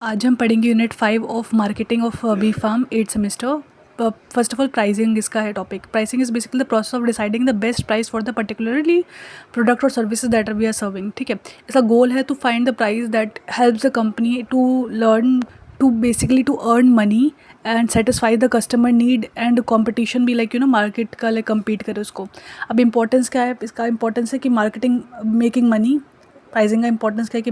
आज हम पढ़ेंगे unit 5 of marketing of B pharm 8 semester. First of all pricing इसका है topic. Pricing is basically the process of deciding the best price for the particularly product और services that we are serving. ठीक है, इसका goal है to find the price that helps the company to learn to basically to earn money and satisfy the customer need and competition भी like market का like compete करे उसको। अब importance क्या है इसका? इंपॉर्टेंस है कि मार्केटिंग मेकिंग मनी। प्राइसिंग का इंपॉर्टेंस क्या है कि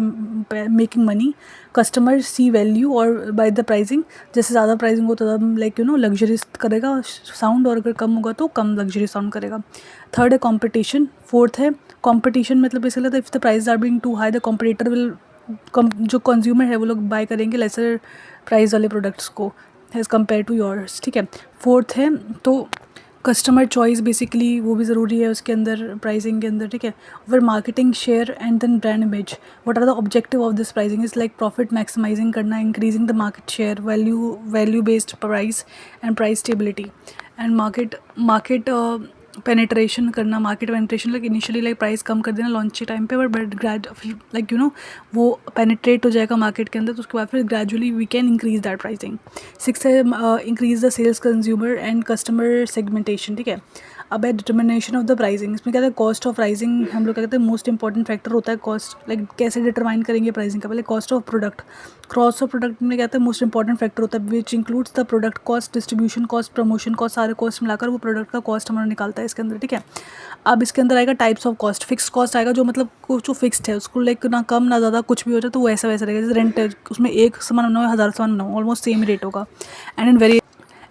मेकिंग मनी, कस्टमर सी वैल्यू और बाय द प्राइसिंग। जैसे ज़्यादा प्राइसिंग हो तो लाइक लग्जरी करेगा साउंड, और अगर कम होगा तो कम लग्जरी साउंड करेगा। थर्ड है कंपटीशन। फोर्थ है कंपटीशन, मतलब basically if the price are being too high the competitor will जो कंज्यूमर है वो लोग बाय करेंगे लेसर प्राइस वाले प्रोडक्ट्स को एज़ कम्पेयर टू योर्स। ठीक है, फोर्थ है तो कस्टमर चॉइस, बेसिकली वो भी ज़रूरी है उसके अंदर, प्राइसिंग के अंदर। ठीक है, फिर marketing share and then brand image. What are the objective of this pricing? Is like profit maximising करना, increasing the market share, value based price and price stability and market penetration करना। Market penetration like initially like price कम कर देना launch के time पे, but grade like वो penetrate हो जाएगा मार्केट के अंदर, तो उसके बाद फिर gradually we can increase that pricing. Six है increase the sales consumer and customer segmentation. ठीक है, अब है डिटर्मिनेशन ऑफ द प्राइसिंग। इसमें क्या है, कॉस्ट ऑफ प्राइसिंग हम लोग क्या कहते हैं, मोस्ट इंपॉर्टेंट फैक्टर होता है कॉस्ट। लाइक कैसे डिटरमाइन करेंगे प्राइसिंग का? पहले cost of product. Cost of product में क्या है, मोस्ट इंपॉर्टेंट फैक्टर होता है which includes the product cost, distribution cost, promotion cost, सारे कॉस्ट मिलाकर वो प्रोडक्ट का कॉस्ट हमारा निकालता है इसके अंदर। ठीक है, अब इसके अंदर आएगा types of cost. Fix cost आएगा जो मतलब कुछ जो फिक्स्ड है उसको लाइक ना कम ना ज़्यादा कुछ भी हो जाए तो वो ऐसा वैसा रहेगा। जैसे रेंट है, उसमें एक सामान बनाओ 1000 सामान बनाओ ऑलमोस्ट सेम रेट होगा।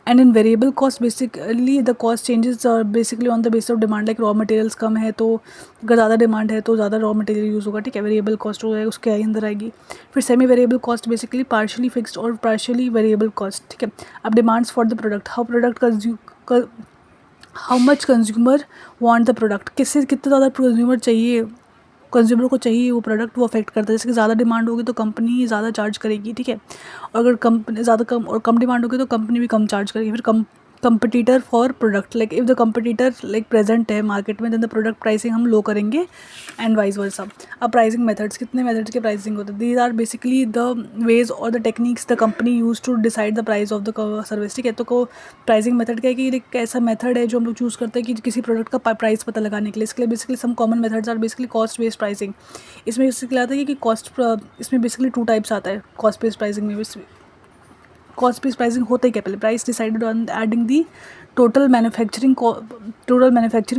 And in variable cost basically the cost changes basically on the base of demand. Like raw materials कम है तो अगर ज़्यादा डिमांड है तो ज़्यादा रॉ मटेरियल यूज़ होगा। ठीक है, वेरिएबल कॉस्ट हो जाएगा, उसके अंदर आएगी। फिर semi variable cost basically partially fixed और पार्शियली वेरिएबल कॉस्ट। ठीक है, अब demands for the product, how much consumer want the product, किससे कितना ज़्यादा कंज्यूमर को चाहिए वो प्रोडक्ट, वो अफेक्ट करता है। जैसे कि ज़्यादा डिमांड होगी तो कंपनी ज़्यादा चार्ज करेगी। ठीक है, और अगर कंपनी ज़्यादा कम डिमांड होगी तो कंपनी भी कम चार्ज करेगी। फिर competitor for product, like if the competitor like present है मार्केट में देन द प्रोडक्ट प्राइसिंग हम लो करेंगे एंड वाइस वर्सा। अब प्राइसिंग मेथड्स, कितने मेथड्स के प्राइसिंग होते हैं? These are basically the ways और the techniques the company use to decide the price of the service. ठीक है, तो प्राइसिंग मेथड क्या है कि एक ऐसा मेथड है जो हम लोग चूज़ करते हैं कि किसी प्रोडक्ट का प्राइस पता लगाने के लिए। इसके लिए basically some common methods are basically cost based pricing. इसमें बेसिकली आता है कि इसमें बेसिकली टू टाइप्स आता है कॉस्ट बेस्ड प्राइसिंग में। कॉस्ट बेस्ड प्राइसिंग होता ही क्या? पहले price decided on adding the total manufacturing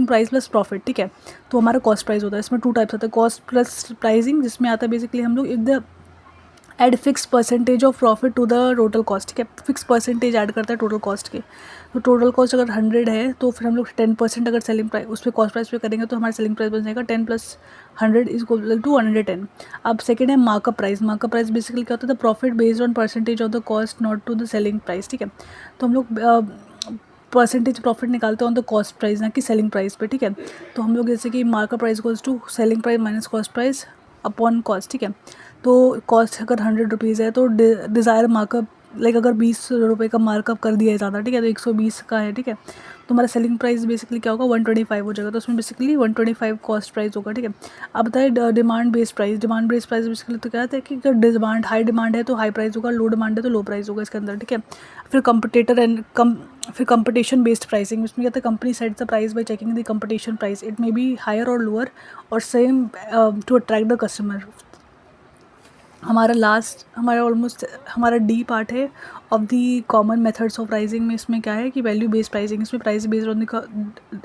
price plus profit. ठीक है, तो हमारा कॉस्ट प्राइस होता है। इसमें टू टाइप्स आता है, कॉस्ट प्लस प्राइसिंग, जिसमें आता है बेसिकली हम लोग if the add fix percentage of profit to the total cost. ठीक है, फिक्स परसेंटेज ऐड करता है टोटल कॉस्ट के। तो टोटल कॉस्ट अगर 100 है तो फिर हम लोग 10% अगर सेलिंग प्राइस उस पर कॉस्ट प्राइस पे करेंगे तो हमारा सेलिंग प्राइस बन जाएगा 10 प्लस 100 इज इक्वल टू 110। अब सेकेंड है markup price. Markup price basically क्या होता है, the profit based on percentage of the cost not to the selling price. ठीक है, तो हम लोग परसेंटेज प्रॉफिट निकालते हैं ऑन द कॉस्ट प्राइस ना कि सेलिंग प्राइस पे। ठीक है, तो हम लोग जैसे कि markup price equals to selling price minus cost price upon cost. ठीक है, तो कॉस्ट अगर 100 रुपीज़ है तो डिज़ायर मार्कअप लाइक अगर 20 रुपये का मार्कअप कर दिया है ज़्यादा, ठीक है, तो 120 का है। ठीक है, तो हमारा सेलिंग प्राइस बेसिकली क्या होगा, 125 हो जाएगा, तो उसमें बेसिकली 125 कॉस्ट प्राइस होगा। ठीक है, अब बताए demand based price. Demand based price basically तो क्या होता है कि अगर डिमांड हाई डिमांड है तो हाई प्राइस होगा, लो डिमांड है तो लो प्राइस होगा इसके अंदर। ठीक है, फिर फिर कंपटीशन बेस्ड प्राइसिंग। इसमें क्या होता है, company sets the price by checking the competition price, it may be higher और लोअर और same to attract the customer. हमारा डी पार्ट है of the common methods of pricing में। इसमें क्या है कि वैल्यू बेस्ड प्राइसिंग। इसमें price based on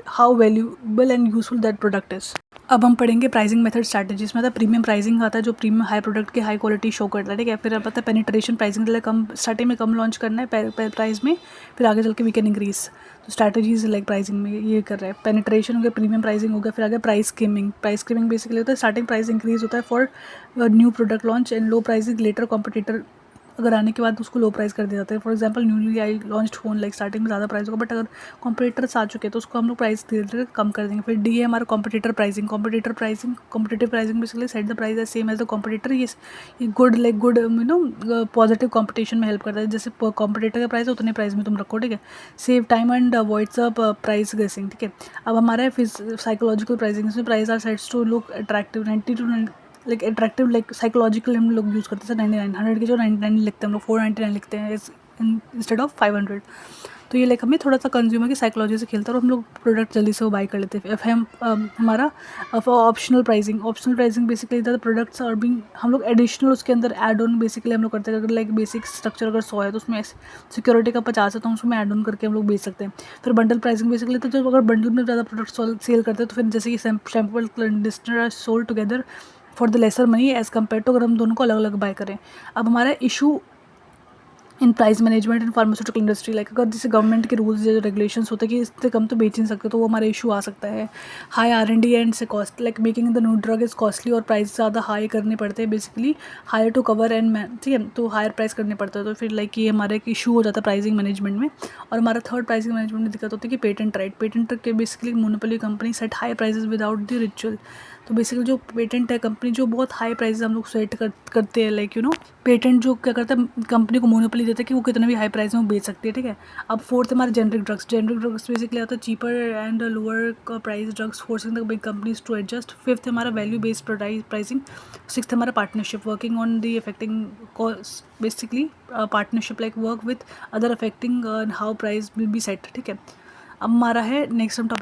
how valuable and useful that product is. अब हम पढ़ेंगे प्राइसिंग मेथड स्ट्रैटेजी। इसमें आता है प्रीमियम प्राइसिंग आता है जो प्रीमियम हाई प्रोडक्ट की हाई क्वालिटी शो करता है। ठीक है, फिर अब आता है पेनिट्रेशन प्राइसिंग, मतलब कम स्टार्टिंग में कम लॉन्च करना है प्राइस में, फिर आगे चल के वी कैन इंक्रीज। तो स्ट्रैटेजीज लाइक प्राइसिंग में ये कर रहे हैं। पेनिट्रेशन हो गया, प्रीमियम प्राइसिंग हो गया, फिर आगे price skimming. Price skimming basically होता है स्टार्टिंग प्राइस इंक्रीज होता है for new product launch and low pricing later competitor अगर आने के बाद उसको लो प्राइस कर दिया जाता है। For example newly I launched phone, like starting में ज़्यादा प्राइस होगा बट अगर कॉम्पिटिटर्स आ चुके हैं तो उसको हम लोग प्राइस धीरे धीरे कम कर देंगे। फिर डी है हमारा competitor pricing. Competitive pricing basically set the price as same as the competitor. ये गुड पॉजिटिव कॉम्पिटिशन में हेल्प करता है। जैसे कॉम्पिटिटर का प्राइस है उतने प्राइस में तुम रखो। ठीक है, save time and avoids a price guessing. ठीक है, अब हमारा है फिर साइकोलॉजिकल प्राइसिंग। इसमें price are sets to look attractive 90 to like attractive, like psychological हम लोग यूज़ करते हैं 99, 100 की जो 99 लिखते हैं हम लोग 499 लिखते हैं इंस्टेड ऑफ 500। तो ये लाइक हमें थोड़ा सा कंज्यूमर की साइकोलॉजी से खेलता है और हम लोग प्रोडक्ट जल्दी से वो बाई कर लेते हैं। फिर हम हमारा optional pricing basically the products और बिंग हम लोग एडिशनल उसके अंदर ऐड ऑन बेसिकली हम लोग करते हैं। अगर लाइक बेसिक स्ट्रक्चर अगर 100 है तो उसमें सिक्योरिटी का 50 है तो उसमें ऐड ऑन करके हम लोग बेच सकते हैं। फिर बंडल प्राइसिंग बेसिकली, तो जब अगर बंडल में ज़्यादा प्रोडक्ट सेल करते हैं तो फिर जैसे कि shampoo conditioner are sold together for the lesser money as compare to अगर हम दोनों को अलग अलग बाय करें। अब हमारा issue in price management in pharmaceutical industry, like अगर जैसे गवर्नमेंट के रूल्स या रेगुलेशंस होते हैं कि इससे कम तो बेच नहीं सकते, तो वो हमारा इशू आ सकता है। हाई R&D एंड से cost, like making the new drug is costly और प्राइस ज़्यादा हाई करने पड़ते हैं बेसिकली, हायर टू कवर एंड ठीक है, तो हायर प्राइस करने पड़ता है। तो फिर लाइक ये हमारा एक इशू हो जाता है प्राइसिंग मैनेजमेंट में। और हमारा थर्ड प्राइसिंग मैनेजमेंट में दिक्कत होती है कि पेटेंट राइट, पेटेंट के basically monopoly company set high prices without the ritual. तो बेसिकली जो पेटेंट है कंपनी जो बहुत हाई प्राइसेस हम लोग सेट करते हैं, लाइक यू नो पेटेंट जो क्या करता है कंपनी को मोनोपोली देता है कि वो कितने भी हाई प्राइस में वो बेच सकती है, ठीक है। अब फोर्थ हमारे जेनरिक ड्रग्स बेसिकली आता है cheaper and lower price drugs forcing the big companies to adjust. Fifth हमारा वैल्यू बेस्ड प्राइसिंग। सिक्स्थ हमारा partnership working on the affecting cost, basically partnership like work with other affecting how price will be set, ठीक है। अब हमारा है next हम topic